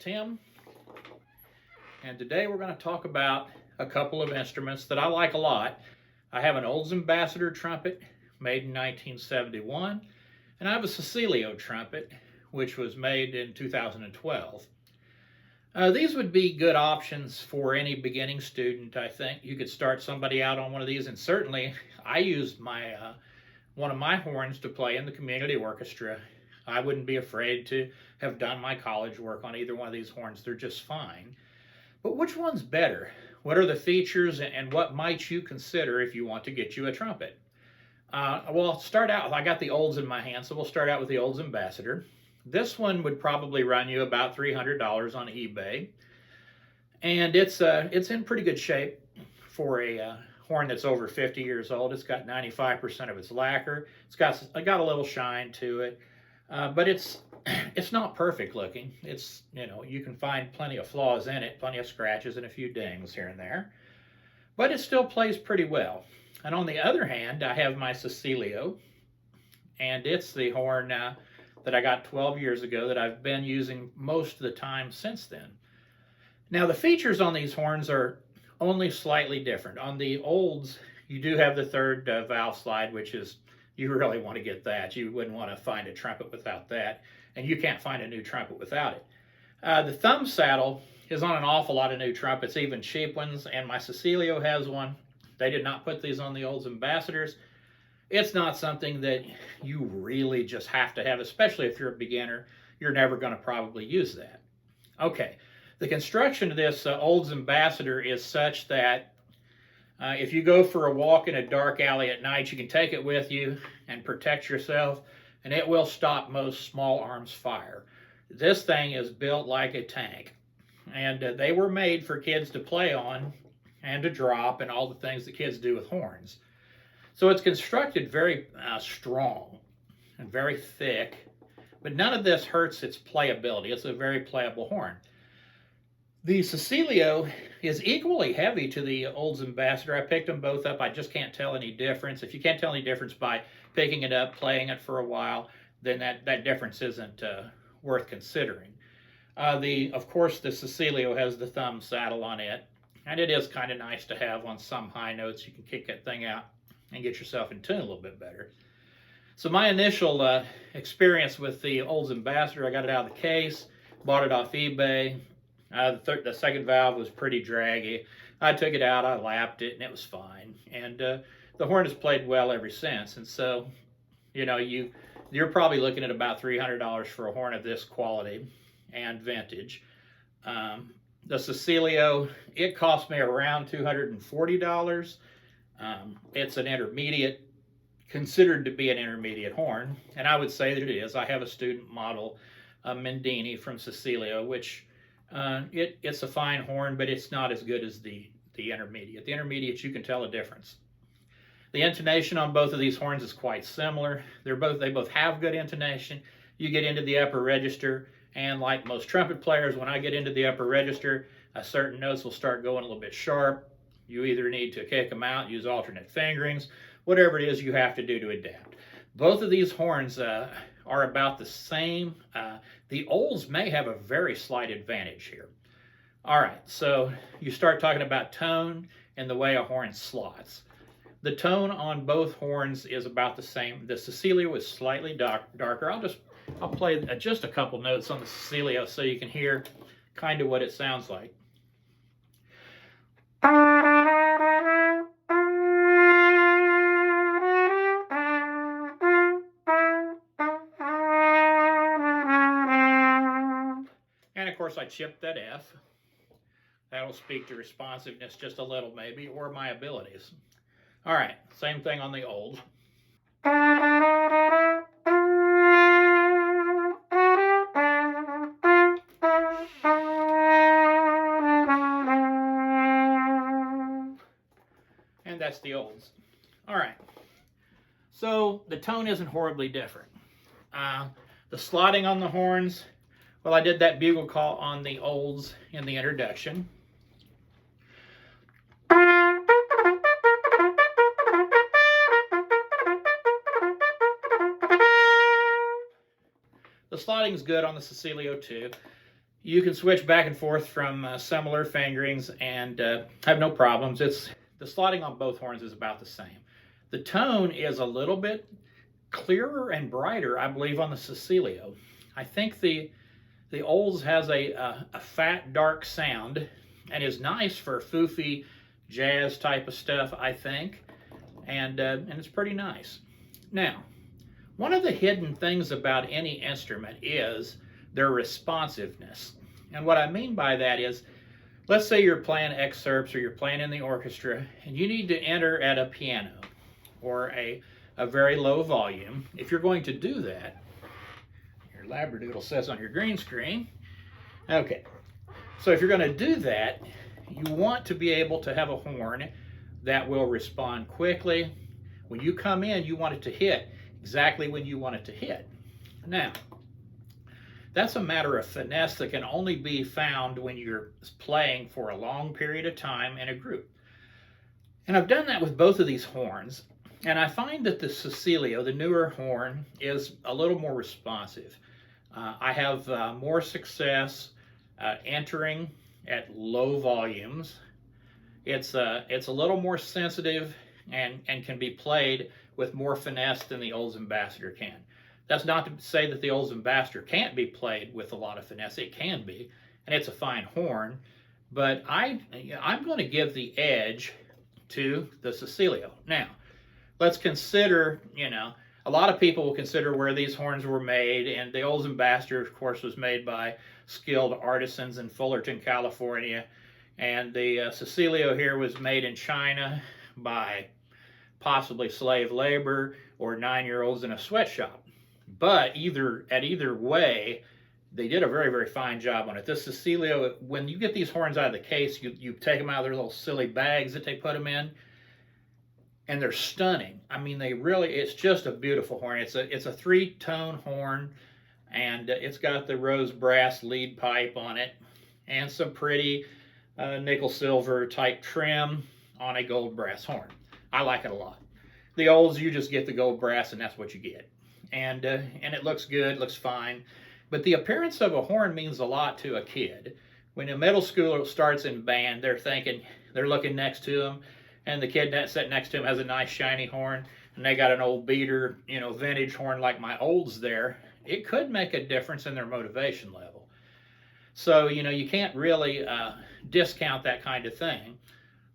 Tim, and today we're going to talk about a couple of instruments that I like a lot. I have an Olds Ambassador trumpet made in 1971, and I have a Cecilio trumpet which was made in 2012. These would be good options for any beginning student. I think you could start somebody out on one of these, and certainly I used one of my horns to play in the community orchestra. I wouldn't be afraid to have done my college work on either one of these horns. They're just fine. But which one's better? What are the features, and what might you consider if you want to get you a trumpet? Well, I'll start out, I got the Olds in my hand, so we'll start out with the Olds Ambassador. This one would probably run you about $300 on eBay, and it's in pretty good shape for a horn that's over 50 years old. It's got 95% of its lacquer. It's got a little shine to it, but it's not perfect looking. It's, you can find plenty of flaws in it, plenty of scratches and a few dings here and there, but it still plays pretty well. And on the other hand, I have my Cecilio, and it's the horn that I got 12 years ago that I've been using most of the time since then. Now, the features on these horns are only slightly different. On the Olds, you do have the third valve slide, which is, you really want to get that. You wouldn't want to find a trumpet without that, and you can't find a new trumpet without it. The thumb saddle is on an awful lot of new trumpets, even cheap ones, and my Cecilio has one. They did not put these on the Olds Ambassadors. It's not something that you really just have to have, especially if you're a beginner. You're never going to probably use that. Okay, the construction of this Olds Ambassador is such that if you go for a walk in a dark alley at night, you can take it with you and protect yourself, and it will stop most small arms fire. This thing is built like a tank, and they were made for kids to play on and to drop and all the things that kids do with horns. So it's constructed very strong and very thick, but none of this hurts its playability. It's a very playable horn. The Cecilio is equally heavy to the Olds Ambassador. I picked them both up. I just can't tell any difference. If you can't tell any difference by picking it up, playing it for a while, then that difference isn't worth considering. Of course, the Cecilio has the thumb saddle on it, and it is kind of nice to have on some high notes. You can kick that thing out and get yourself in tune a little bit better. So my initial experience with the Olds Ambassador, I got it out of the case, bought it off eBay. The second valve was pretty draggy. I took it out, I lapped it, and it was fine. And the horn has played well ever since. And so, you're probably looking at about $300 for a horn of this quality and vintage. The Cecilio, it cost me around $240. It's an intermediate, considered to be an intermediate horn, and I would say that it is. I have a student model, Mendini from Cecilio, which it's a fine horn, but it's not as good as the intermediate. The intermediate, you can tell a difference. The intonation on both of these horns is quite similar. They both have good intonation. You get into the upper register, and like most trumpet players, when I get into the upper register, certain notes will start going a little bit sharp. You either need to kick them out, use alternate fingerings, whatever it is you have to do to adapt. Both of these horns are about the same. The Olds may have a very slight advantage here. All right, so you start talking about tone and the way a horn slots. The tone on both horns is about the same. The Cecilio is slightly darker. I'll play just a couple notes on the Cecilio so you can hear kind of what it sounds like. And of course I chipped that F. That'll speak to responsiveness just a little maybe, or my abilities. All right, same thing on the Old. And that's the Olds. All right, so the tone isn't horribly different. The slotting on the horns, well, I did that bugle call on the Olds in the introduction. The slotting's good on the Cecilio too. You can switch back and forth from similar fingerings and have no problems. The slotting on both horns is about the same. The tone is a little bit clearer and brighter, I believe, on the Cecilio. I think the Olds has a fat, dark sound and is nice for foofy jazz type of stuff, I think, and it's pretty nice. Now, one of the hidden things about any instrument is their responsiveness. And what I mean by that is, let's say you're playing excerpts or you're playing in the orchestra and you need to enter at a piano or a very low volume. If you're going to do that, your Labradoodle says on your green screen, okay, so if you're going to do that, you want to be able to have a horn that will respond quickly. When you come in, you want it to hit exactly when you want it to hit. Now, that's a matter of finesse that can only be found when you're playing for a long period of time in a group. And I've done that with both of these horns, and I find that the Cecilio, the newer horn, is a little more responsive. I have more success entering at low volumes. It's a little more sensitive and can be played with more finesse than the Olds Ambassador can. That's not to say that the Olds Ambassador can't be played with a lot of finesse. It can be, and it's a fine horn, but I'm going to give the edge to the Cecilio. Now, let's consider, a lot of people will consider where these horns were made, and the Olds Ambassador, of course, was made by skilled artisans in Fullerton, California, and the Cecilio here was made in China by possibly slave labor or 9-year-olds in a sweatshop. But either way, they did a very, very fine job on it. This Cecilio, when you get these horns out of the case, you take them out of their little silly bags that they put them in, and they're stunning. I mean, it's just a beautiful horn. It's a 3-tone horn, and it's got the rose brass lead pipe on it, and some pretty nickel silver type trim on a gold brass horn. I like it a lot. The Olds, you just get the gold brass, and that's what you get. And it looks good, looks fine. But the appearance of a horn means a lot to a kid. When a middle schooler starts in band, they're looking next to them, and the kid that's sitting next to him has a nice shiny horn, and they got an old beater, vintage horn like my Olds there. It could make a difference in their motivation level. So, you can't really discount that kind of thing.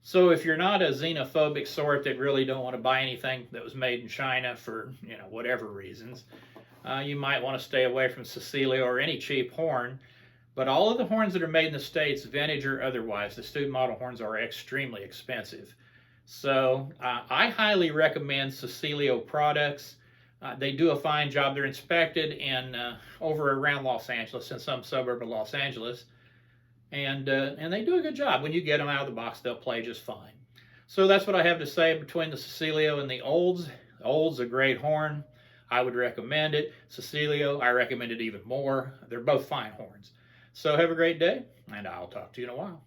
So if you're not a xenophobic sort that really don't want to buy anything that was made in China for, whatever reasons, you might want to stay away from Cecilio or any cheap horn. But all of the horns that are made in the States, vintage or otherwise, the student model horns are extremely expensive. So I highly recommend Cecilio products. They do a fine job. They're inspected in over around Los Angeles, in some suburb of Los Angeles. And they do a good job. When you get them out of the box, they'll play just fine. So that's what I have to say between the Cecilio and the Olds. The Olds, a great horn. I would recommend it. Cecilio, I recommend it even more. They're both fine horns. So have a great day, and I'll talk to you in a while.